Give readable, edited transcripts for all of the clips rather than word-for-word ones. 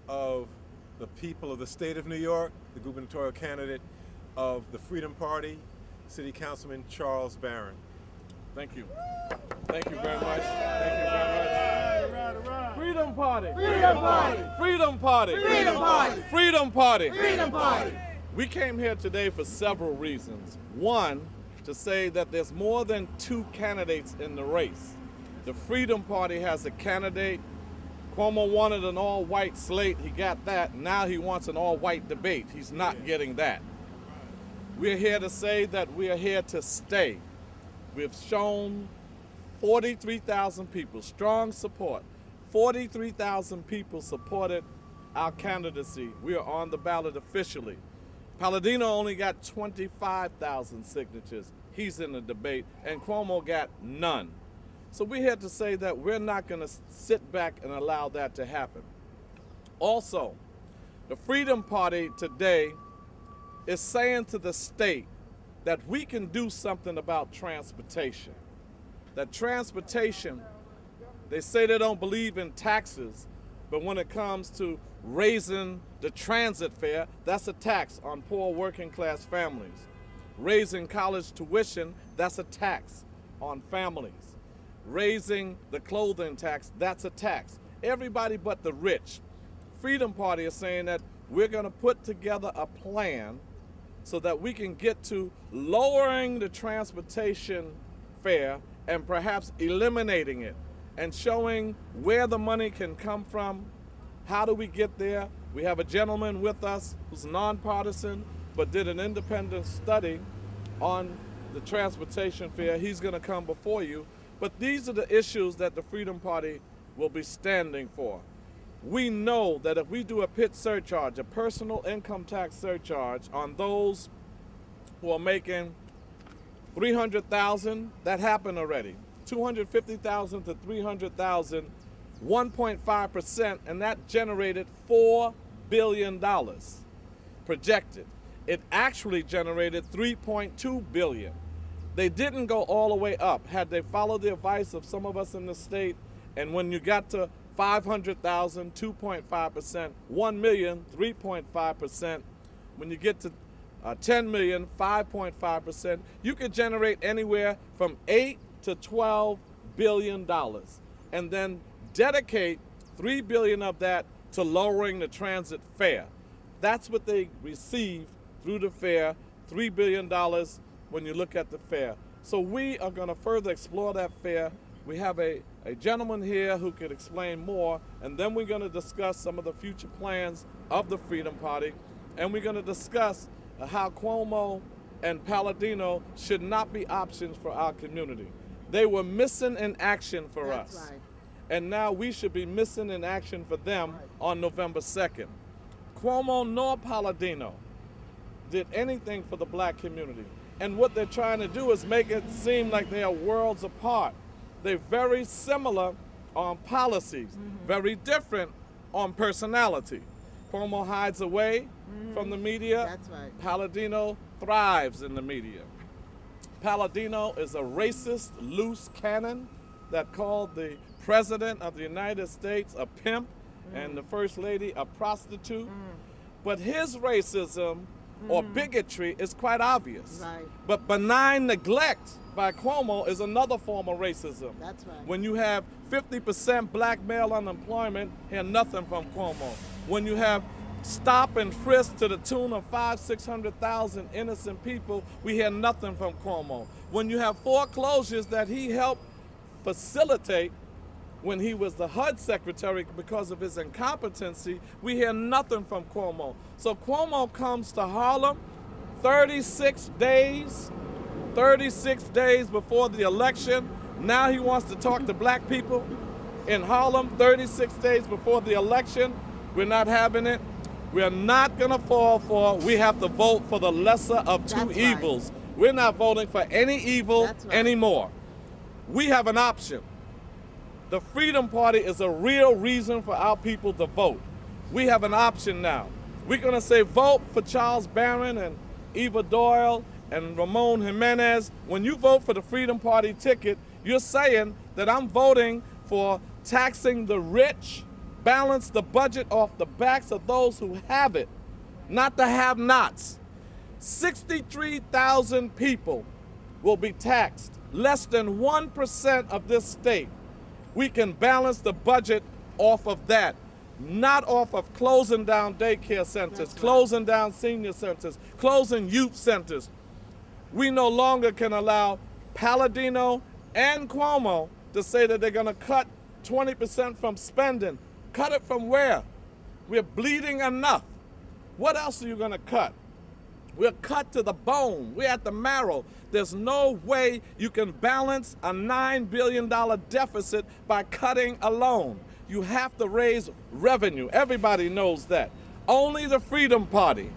of the people of the state of New York, the gubernatorial candidate of the Freedom Party, City Councilman Charles Barron. Thank you. Thank you very much. Thank you very much. Freedom Party. Freedom Party. Freedom Party. Freedom Party. Freedom Party. Freedom Party. We came here today for several reasons. One, to say that there's more than two candidates in the race. The Freedom Party has a candidate. Cuomo wanted an all-white slate. He got that. Now he wants an all-white debate. He's not getting that. We're here to say that we are here to stay. We've shown 43,000 people, strong support. 43,000 people supported our candidacy. We are on the ballot officially. Paladino only got 25,000 signatures. He's in the debate, and Cuomo got none. So we're here to say that we're not going to sit back and allow that to happen. Also, the Freedom Party today is saying to the state that we can do something about transportation. That transportation, they say they don't believe in taxes, but when it comes to raising the transit fare, that's a tax on poor working class families. Raising college tuition, that's a tax on families. Raising the clothing tax, that's a tax. Everybody but the rich. Freedom Party is saying that we're going to put together a plan so that we can get to lowering the transportation fare and perhaps eliminating it and showing where the money can come from. How do we get there? We have a gentleman with us who's nonpartisan but did an independent study on the transportation fare. He's going to come before you. But these are the issues that the Freedom Party will be standing for. We know that if we do a PIT surcharge, a personal income tax surcharge on those who are making $300,000, that happened already. $250,000 to $300,000, 1.5%, and that generated $4 billion projected. It actually generated $3.2 billion. They didn't go all the way up. Had they followed the advice of some of us in the state, and when you got to 500,000, 2.5%, 1 million, 3.5%, when you get to 10 million, 5.5%, you could generate anywhere from 8 to 12 billion dollars, and then dedicate 3 billion of that to lowering the transit fare. That's what they receive through the fare, $3 billion when you look at the fare. So we are going to further explore that fare. We have a gentleman here who could explain more, and then we're going to discuss some of the future plans of the Freedom Party, and we're going to discuss how Cuomo and Paladino should not be options for our community. They were missing in action for us. That's right. And now we should be missing in action for them on November 2nd. Cuomo nor Paladino did anything for the black community. And what they're trying to do is make it seem like they are worlds apart. They're very similar on policies, very different on personality. Cuomo hides away from the media. That's right. Paladino thrives in the media. Paladino is a racist, loose cannon that called the President of the United States a pimp and the First Lady a prostitute. But his racism or bigotry is quite obvious. Right. But benign neglect by Cuomo is another form of racism. That's right. When you have 50% black male unemployment, hear nothing from Cuomo. When you have stop and frisk to the tune of 500,000-600,000 innocent people, we hear nothing from Cuomo. When you have foreclosures that he helped facilitate when he was the HUD secretary because of his incompetency, we hear nothing from Cuomo. So Cuomo comes to Harlem 36 days before the election. Now he wants to talk to black people in Harlem 36 days before the election. We're not having it. We're not gonna fall for, we have to vote for the lesser of two That's evils. We're not voting for any evil That's right. anymore. We have an option. The Freedom Party is a real reason for our people to vote. We have an option now. We're gonna say vote for Charles Barron and Eva Doyle and Ramon Jimenez. When you vote for the Freedom Party ticket, you're saying that I'm voting for taxing the rich balance the budget off the backs of those who have it, not the have-nots. 63,000 people will be taxed, less than 1% of this state. We can balance the budget off of that, not off of closing down daycare centers, closing down senior centers, closing youth centers. We no longer can allow Paladino and Cuomo to say that they're going to cut 20% from spending. Cut it from where? We're bleeding enough. What else are you going to cut? We're cut to the bone. We're at the marrow. There's no way you can balance a $9 billion deficit by cutting alone. You have to raise revenue. Everybody knows that. Only the Freedom Party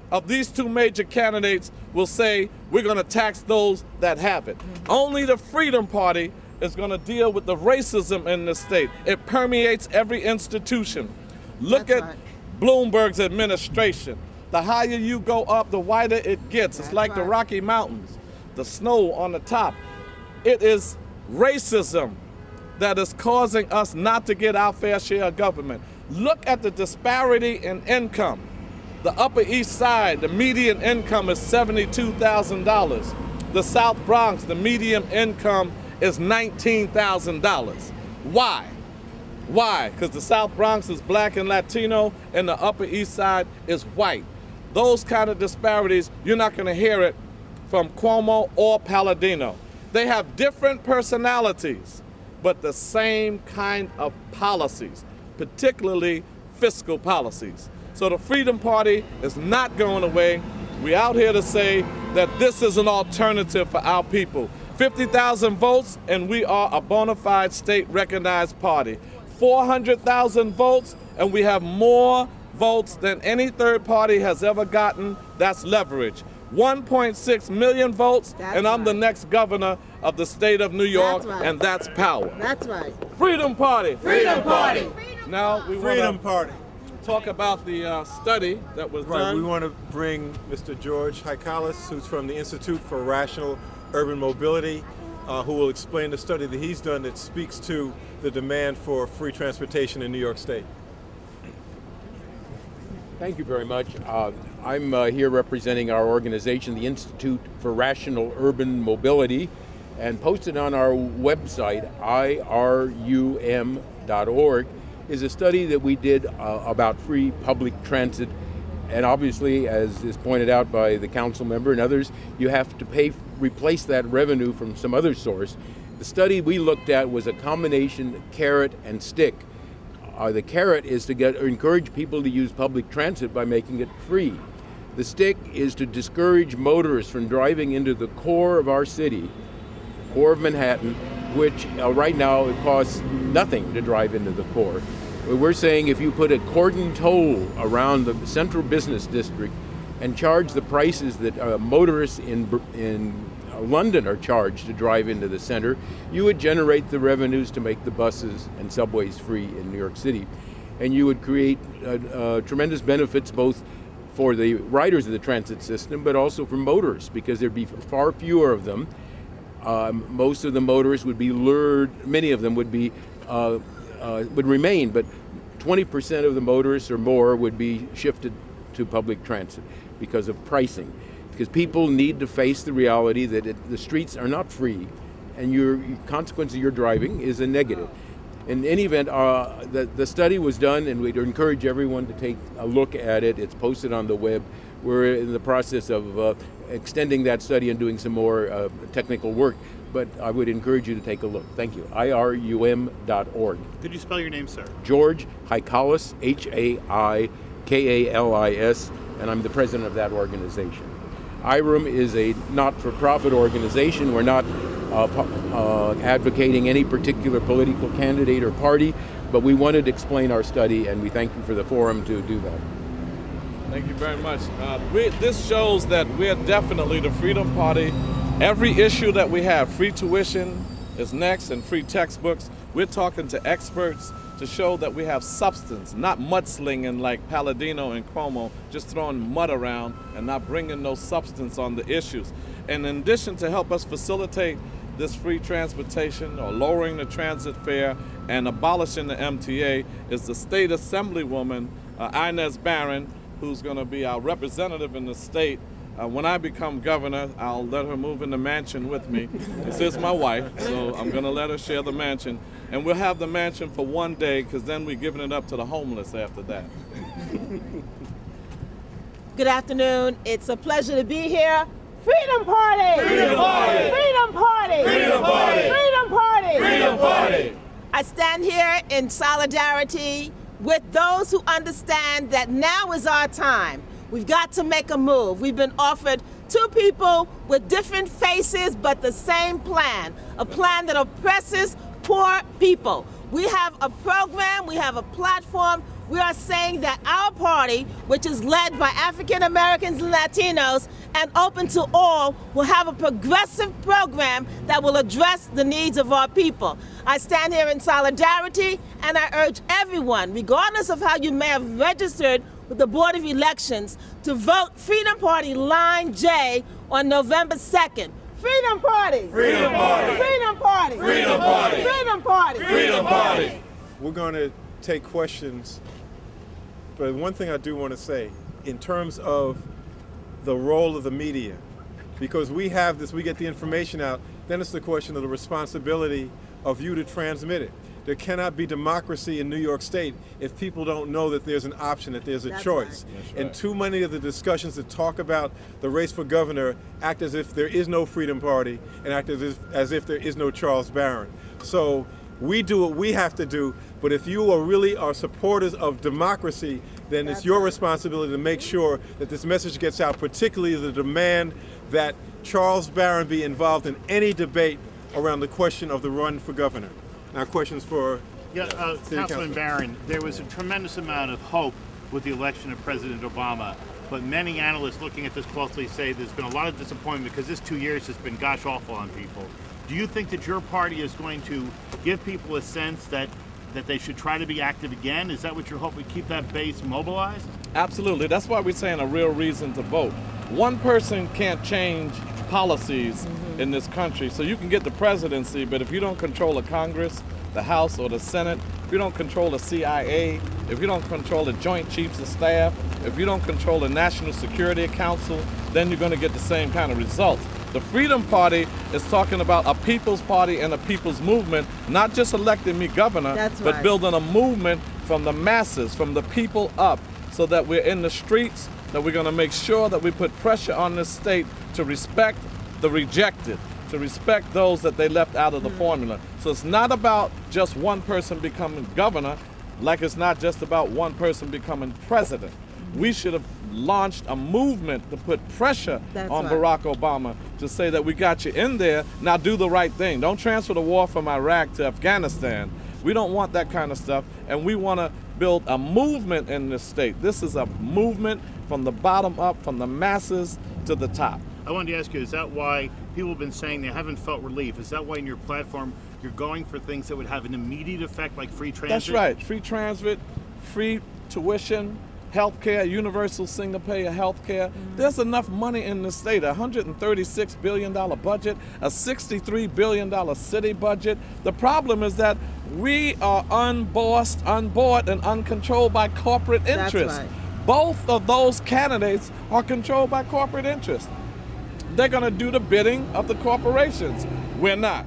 of these two major candidates will say we're going to tax those that have it. Only the Freedom Party is going to deal with the racism in the state. It permeates every institution. Look at Bloomberg's administration. The higher you go up, the wider it gets. It's like the Rocky Mountains, the snow on the top. It is racism that is causing us not to get our fair share of government. Look at the disparity in income. The Upper East Side, the median income is $72,000. The South Bronx, the median income is $19,000. Why? Why? Because the South Bronx is black and Latino, and the Upper East Side is white. Those kind of disparities, you're not going to hear it from Cuomo or Paladino. They have different personalities, but the same kind of policies, particularly fiscal policies. So the Freedom Party is not going away. We're out here to say that this is an alternative for our people. 50,000 votes, and we are a bona fide state-recognized party. 400,000 votes, and we have more votes than any third party has ever gotten. That's leverage. 1.6 million votes, and I'm the next governor of the state of New York, and that's power. That's right. Freedom Party. Freedom Party. Now we Freedom want Party. to talk about the study that was Right, done. we want to bring Mr. George Haikalis, who's from the Institute for Rational Urban Mobility, who will explain the study that he's done that speaks to the demand for free transportation in New York State. Thank you very much. I'm here representing our organization, the Institute for Rational Urban Mobility, and posted on our website, irum.org, is a study that we did about free public transit. And obviously, as is pointed out by the council member and others, you have to replace that revenue from some other source. The study we looked at was a combination carrot and stick. The carrot is to encourage people to use public transit by making it free. The stick is to discourage motorists from driving into the core of our city, core of Manhattan, which right now it costs nothing to drive into the core. We're saying if you put a cordon toll around the central business district and charge the prices that motorists in London are charged to drive into the center, you would generate the revenues to make the buses and subways free in New York City. And you would create tremendous benefits both for the riders of the transit system, but also for motorists, because there'd be far fewer of them. Most of the motorists would be lured, many of them would remain, but 20% of the motorists or more would be shifted to public transit because of pricing. Because people need to face the reality that the streets are not free, and your consequence of your driving is a negative. In any event, the study was done, and we'd encourage everyone to take a look at it. It's posted on the web. We're in the process of extending that study and doing some more technical work, but I would encourage you to take a look. Thank you. irum.org. Could you spell your name, sir? George Haikalis, Haikalis, and I'm the president of that organization. IRUM is a not-for-profit organization. We're not advocating any particular political candidate or party, but we wanted to explain our study, and we thank you for the forum to do that. Thank you very much. This shows that we're definitely the Freedom Party. Every issue that we have, free tuition is next, and free textbooks. We're talking to experts to show that we have substance, not mudslinging like Paladino and Cuomo, just throwing mud around and not bringing no substance on the issues. And in addition, to help us facilitate this free transportation or lowering the transit fare and abolishing the MTA is the state assemblywoman, Inez Barron, who's going to be our representative in the state. When I become governor, I'll let her move in the mansion with me. This is my wife, so I'm going to let her share the mansion. And we'll have the mansion for one day, because then we're giving it up to the homeless after that. Good afternoon. It's a pleasure to be here. Freedom Party! Freedom Party! Freedom Party! Freedom Party! Freedom Party! Freedom Party! I stand here in solidarity with those who understand that now is our time. We've got to make a move. We've been offered two people with different faces but the same plan, a plan that oppresses poor people. We have a program, we have a platform. We are saying that our party, which is led by African Americans and Latinos and open to all, will have a progressive program that will address the needs of our people. I stand here in solidarity, and I urge everyone, regardless of how you may have registered with the Board of Elections, to vote Freedom Party Line J on November 2nd. Freedom Party! Freedom Party! Freedom Party! Freedom Party! Freedom Party! Freedom Party! We're going to take questions, but one thing I do want to say, in terms of the role of the media, because we have this, we get the information out, then it's the question of the responsibility of you to transmit it. There cannot be democracy in New York State if people don't know that there's an option, that there's a choice. Right. And too many of the discussions that talk about the race for governor act as if there is no Freedom Party and act as if there is no Charles Barron. So we do what we have to do, but if you are supporters of democracy, then it's your responsibility to make sure that this message gets out, particularly the demand that Charles Barron be involved in any debate around the question of the run for governor. Now, questions for Councilman Barron, there was a tremendous amount of hope with the election of President Obama, but many analysts looking at this closely say there's been a lot of disappointment because this 2 years has been gosh awful on people. Do you think that your party is going to give people a sense that they should try to be active again? Is that what you're hoping, keep that base mobilized? Absolutely. That's why we're saying a real reason to vote. One person can't change policies in this country. So you can get the presidency, but if you don't control the Congress, the House, or the Senate, if you don't control the CIA, if you don't control the Joint Chiefs of Staff, if you don't control the National Security Council, then you're going to get the same kind of results. The Freedom Party is talking about a people's party and a people's movement, not just electing me governor, but building a movement from the masses, from the people up, so that we're in the streets, that we're going to make sure that we put pressure on this state to respect the rejected, to respect those that they left out of the formula. So it's not about just one person becoming governor, like it's not just about one person becoming president. We should have launched a movement to put pressure on Barack Obama to say that we got you in there, now do the right thing. Don't transfer the war from Iraq to Afghanistan. We don't want that kind of stuff, and we want to build a movement in this state. This is a movement from the bottom up, from the masses to the top. I wanted to ask you, is that why people have been saying they haven't felt relief? Is that why in your platform you're going for things that would have an immediate effect, like free transit? That's right. Free transit, free tuition, healthcare, universal single-payer healthcare. There's enough money in the state, a $136 billion budget, a $63 billion city budget. The problem is that we are unbossed, unbought, and uncontrolled by corporate interests. That's right. Both of those candidates are controlled by corporate interests. They're going to do the bidding of the corporations. We're not.